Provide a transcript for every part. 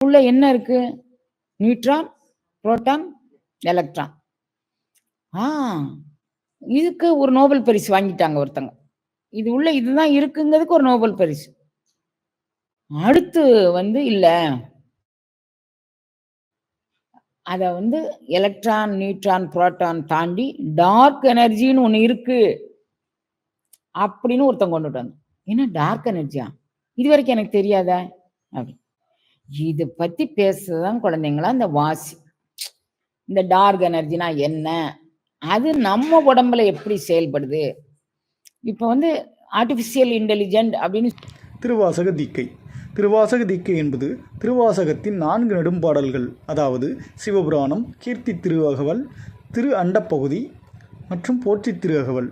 மேட்டருக்குள்ள என்ன இருக்கு? Neutron, proton, electron. இதுக்கு ஒரு நோபல் பரிசு வாங்கிட்டாங்க ஒருத்தங்க. இது உள்ள இதுதான் இருக்குங்கிறதுக்கு ஒரு நோபல் பரிசு. அடுத்து இல்ல. அத எலக்ட்ரான், நியூட்ரான், புரோட்டான் தாண்டி டார்க் எனர்ஜின்னு ஒண்ணு இருக்கு. அப்படின்னு ஒருத்தன் கொண்டுட்டு வந்தான். என்ன டார்க் எனர்ஜியா? இதுவரைக்கும் எனக்கு தெரியாத அப்படி. இத பத்தி பேசுறதுதான் குழந்தைங்களா இந்த வாசி. இந்த டார்க் எனர்ஜினா என்ன? அது நம்ம உடம்புல எப்படி செயல்படுது? இப்ப ஆர்டிபிஷியல் இன்டெலிஜென்ட் அப்படின்னு திருவாசக தீக்கை. திருவாசக தீக்கை என்பது திருவாசகத்தின் 4 நெடும்பாடல்கள், அதாவது சிவபுராணம், கீர்த்தி திருவகவல், திரு அண்டப்பகுதி மற்றும் போற்றி திருவகவல்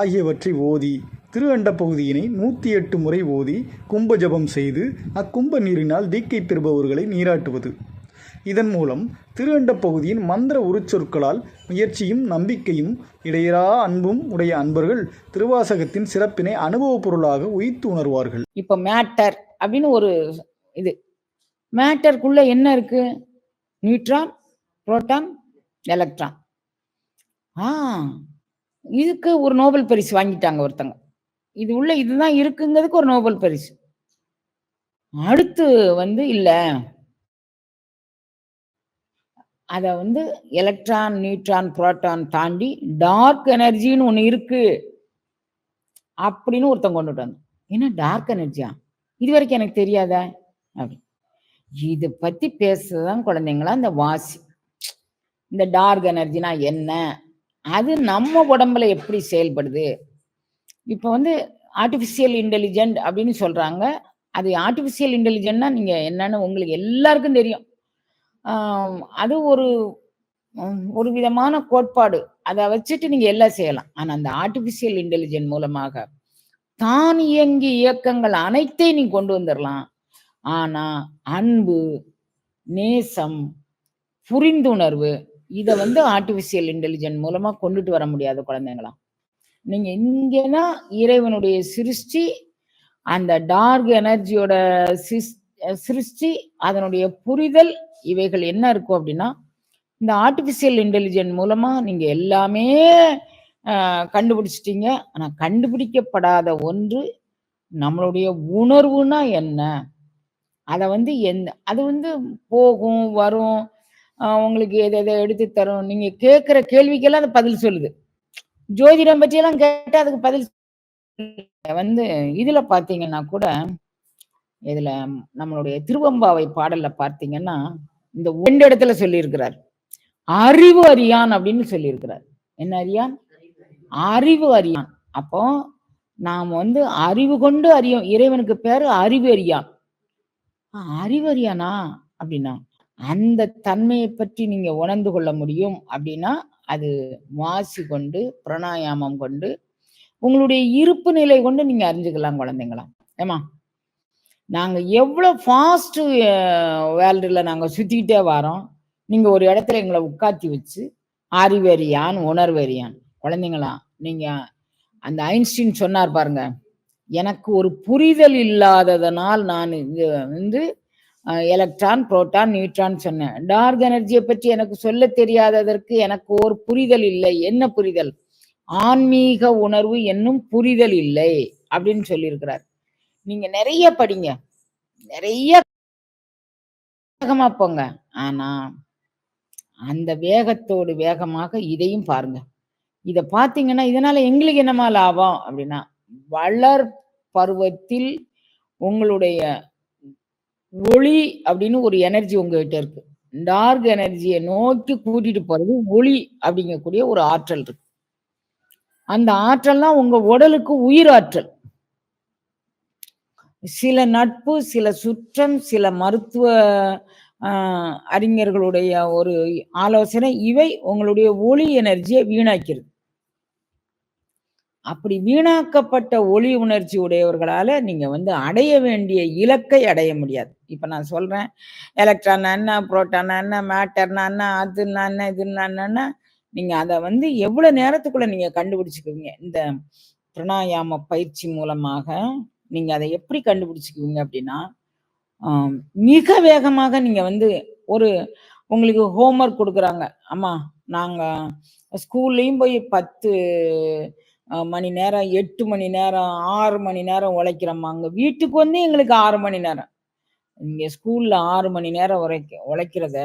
ஆகியவற்றை ஓதி திரு அண்டப்பகுதியினை 108 முறை ஓதி கும்ப ஜபம் செய்து அக்கும்ப நீரினால் தீக்கை பெறுபவர்களை நீராட்டுவது. இதன் மூலம் திரு அண்டப்பகுதியின் மந்திர உருச்சொற்களால் முயற்சியும் நம்பிக்கையும் இடையரா அன்பும் உடைய அன்பர்கள் திருவாசகத்தின் சிறப்பினை அனுபவ பொருளாக உயிர்த்து உணர்வார்கள். இப்ப மேட்டர் அப்படின்னு ஒரு இது. மேட்டருக்குள்ள என்ன இருக்கு? Neutron, proton, electron. இதுக்கு ஒரு நோபல் பரிசு வாங்கிட்டாங்க ஒருத்தங்க. இது உள்ள இதுதான் இருக்குங்கிறதுக்கு ஒரு நோபல் பரிசு. அடுத்து இல்ல. அத எலக்ட்ரான், நியூட்ரான், புரோட்டான் தாண்டி டார்க் எனர்ஜின்னு ஒண்ணு இருக்கு. அப்படின்னு ஒருத்தன் கொண்டுட்டு வந்தான். என்ன டார்க் எனர்ஜியா? இதுவரைக்கும் எனக்கு தெரியாத அப்படி. இத பத்தி பேசுறதுதான் குழந்தைங்களா இந்த வாசி. இந்த டார்க் எனர்ஜினா என்ன? அது நம்ம உடம்புல எப்படி செயல்படுது? இப்ப ஆர்டிபிஷியல் இன்டெலிஜென்ட் அப்படின்னு சொல்றாங்க. அது ஆர்டிபிஷியல் இன்டெலிஜென்ட்னா நீங்க என்னன்னு உங்களுக்கு எல்லாருக்கும் தெரியும். அது ஒரு விதமான கோட்பாடு. அத வச்சுட்டு நீங்க எல்லாம் செய்யலாம். ஆனா அந்த ஆர்டிபிஷியல் இன்டெலிஜென்ட் மூலமாக தான் இயங்கி இயக்கங்கள் அனைத்தையும் நீ கொண்டு வந்துடலாம். ஆனா அன்பு, நேசம், புரிந்துணர்வு இத ஆர்டிபிஷியல் இன்டெலிஜென்ட் மூலமா கொண்டுட்டு வர முடியாது குழந்தைங்களா. நீங்க இங்கன்னா இறைவனுடைய சிருஷ்டி, அந்த டார்க் எனர்ஜியோட சிருஷ்டி, அதனுடைய புரிதல், இவைகள் என்ன இருக்கும் அப்படின்னா இந்த ஆர்டிபிஷியல் இன்டெலிஜென்ட் மூலமா நீங்க எல்லாமே கண்டுபிடிச்சிட்டீங்க. ஆனா கண்டுபிடிக்கப்படாத ஒன்று நம்மளுடைய உணர்வுனா என்ன? அத அது போகும் வரும், உங்களுக்கு எதை எடுத்து தரும். நீங்க கேட்கிற கேள்விக்கெல்லாம் அது பதில் சொல்லுது. ஜோதிடம் பற்றியெல்லாம் கேட்டா அதுக்கு பதில் இதுல பாத்தீங்கன்னா கூட, இதுல நம்மளுடைய திருவம்பாவை பாடல்ல பார்த்தீங்கன்னா இந்த 2 இடத்துல சொல்லியிருக்கிறார். அறிவு அறியான் அப்படின்னு சொல்லியிருக்கிறார். என்ன அறியான்? அறிவு அறியான். அப்போ நாம் அறிவு கொண்டு அறியும். இறைவனுக்கு பேரு அறிவு அறியான். அறிவு அறியானா அப்படின்னா அந்த தன்மையை பற்றி நீங்க உணர்ந்து கொள்ள முடியும் அப்படின்னா அது வாசி கொண்டு, பிராணாயாமம் கொண்டு, உங்களுடைய இருப்பு நிலை கொண்டு நீங்க அறிஞ்சுக்கலாம் குழந்தைங்களா. ஏமா நாங்க எவ்வளவு ஃபாஸ்ட் வேர்ல்டுல நாங்க சுத்திக்கிட்டே வரோம். நீங்க ஒரு இடத்துல எங்களை உட்காத்தி வச்சு அறிவறியான், உணர்வறியான். குழந்தைங்களா, நீங்க அந்த ஐன்ஸ்டீன் சொன்னார் பாருங்க, எனக்கு ஒரு புரிதல் இல்லாததனால் நான் எலக்ட்ரான், புரோட்டான், நியூட்ரான் சொன்னேன். டார்க் எனர்ஜியை பற்றி எனக்கு சொல்ல தெரியாததற்கு எனக்கு ஒரு புரிதல் இல்லை. என்ன புரிதல்? ஆன்மீக உணர்வு என்னும் புரிதல் இல்லை அப்படின்னு சொல்லியிருக்கிறார். நீங்க நிறைய படிங்க, நிறைய வேகமா போங்க. ஆனா அந்த வேகத்தோடு வேகமாக இதையும் பாருங்க. இத பாத்தீங்கன்னா இதனால எங்களுக்கு என்னமா லாபம் அப்படின்னா, வளர் பருவத்தில் உங்களுடைய ஒளி அப்படின்னு ஒரு எனர்ஜி உங்ககிட்ட இருக்கு. டார்க் எனர்ஜியை நோக்கி கூட்டிட்டு போறது ஒளி அப்படிங்கக்கூடிய ஒரு ஆற்றல் இருக்கு. அந்த ஆற்றல்லாம் உங்க உடலுக்கு உயிர் ஆற்றல். சில நட்பு, சில சுற்றம், சில மருத்துவ அறிஞர்களுடைய ஒரு ஆலோசனை, இவை உங்களுடைய ஒளி எனர்ஜியை வீணாக்கிறது. அப்படி வீணாக்கப்பட்ட ஒளி உணர்ச்சி உடையவர்களால நீங்க அடைய வேண்டிய இலக்கை அடைய முடியாது. இப்ப நான் சொல்றேன், எலக்ட்ரான் என்ன, புரோட்டான் என்ன, மேட்டர்னா என்ன, அதுன்னா என்ன, இதுன்னா என்னன்னா, நீங்க அதை எவ்வளவு நேரத்துக்குள்ள நீங்க கண்டுபிடிச்சுக்குவீங்க. இந்த பிராணாயாம பயிற்சி மூலமாக நீங்க அதை எப்படி கண்டுபிடிச்சுக்குவீங்க அப்படின்னா, மிக வேகமாக நீங்க வந்து ஒரு உங்களுக்கு ஹோம்ஒர்க் குடுக்குறாங்க. அம்மா நாங்க ஸ்கூல்லயும் போய் 10 மணி நேரம், 8 மணி நேரம், 6 மணி நேரம் உழைக்கிறோம்மாங்க. வீட்டுக்கு வந்து எங்களுக்கு 6 மணி நேரம். இங்க ஸ்கூல்ல 6 மணி நேரம் உழைக்கிறத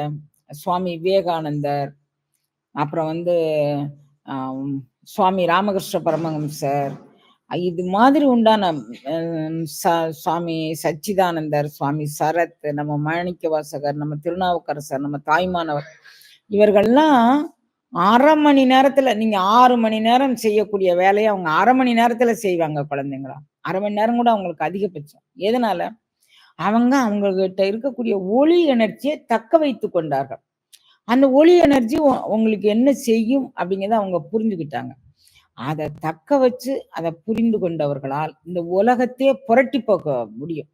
சுவாமி விவேகானந்தர், அப்புறம் வந்து அம் சுவாமி ராமகிருஷ்ண பரமஹம்சர், இது மாதிரி உண்டான சுவாமி சச்சிதானந்தர், சுவாமி சரத், நம்ம மாணிக்கவாசகர், நம்ம திருநாவுக்கரசர், நம்ம தாய்மானவர், இவர்கள்லாம் 1/2 மணி நேரத்துல நீங்க 6 மணி நேரம் செய்யக்கூடிய வேலைய அவங்க 1/2 மணி நேரத்துல செய்வாங்க குழந்தைங்களா. 1/2 மணி நேரம் கூட அவங்களுக்கு அதிகபட்சம். எதனால? அவங்ககிட்ட இருக்கக்கூடிய ஒளி எனர்ஜிய தக்க வைத்துக் கொண்டார்கள். அந்த ஒளி எனர்ஜி உங்களுக்கு என்ன செய்யும் அப்படிங்கிறத அவங்க புரிஞ்சுக்கிட்டாங்க. அத தக்க வச்சு, அத புரிந்து கொண்டவர்களால் இந்த உலகத்தையே புரட்டி போக்க முடியும்.